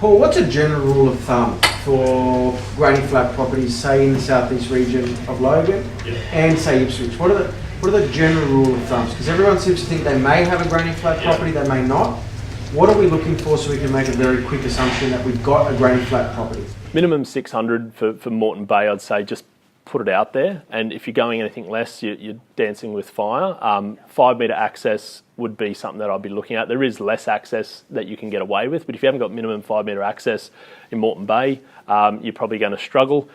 Paul, what's a general rule of thumb for granny flat properties, say in the southeast region of Logan and say Ipswich? What are the general rule of thumbs? Because everyone seems to think they may have a granny flat property, they may not. What are we looking for so we can make a very quick assumption that we've got a granny flat property? Minimum 600 for Moreton Bay, I'd say just put it out there. And if you're going anything less, you're dancing with fire. 5 metre access would be something that I'd be looking at. There is less access that you can get away with, but if you haven't got minimum 5 metre access in Moreton Bay, you're probably going to struggle.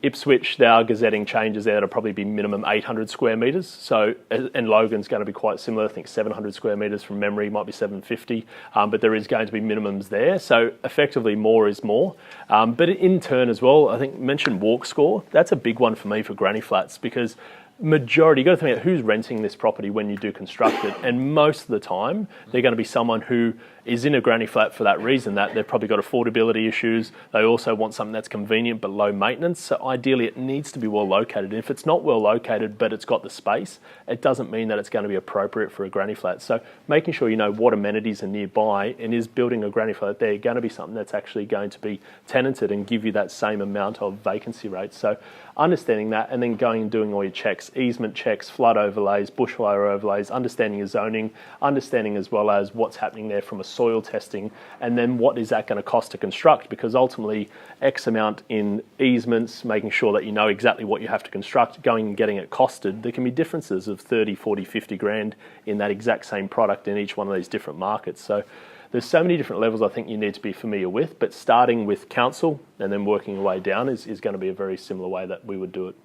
Ipswich, they are gazetting changes there. It'll probably be minimum 800 square metres. So, and Logan's going to be quite similar. I think 700 square metres from memory, might be 750. But there is going to be minimums there. So effectively more is more. But in turn as well, I think mentioned walk score. That's a big one for me for granny flats because majority, you've got to think about who's renting this property when you do construct it. And most of the time, they're going to be someone who is in a granny flat for that reason, that they've probably got affordability issues. They also want something that's convenient but low maintenance. So ideally, it needs to be well located. And if it's not well located, but it's got the space, it doesn't mean that it's going to be appropriate for a granny flat. So making sure you know what amenities are nearby, and is building a granny flat there going to be something that's actually going to be tenanted and give you that same amount of vacancy rate. So understanding that, and then going and doing all your checks, easement checks, flood overlays, bushfire overlays, understanding your zoning, understanding as well as what's happening there from a soil testing, and then what is that going to cost to construct, because ultimately X amount in easements, making sure that you know exactly what you have to construct, going and getting it costed. There can be differences of 30, 40, 50 grand in that exact same product in each one of these different markets. So there's so many different levels I think you need to be familiar with, but starting with council and then working your way down is going to be a very similar way that we would do it.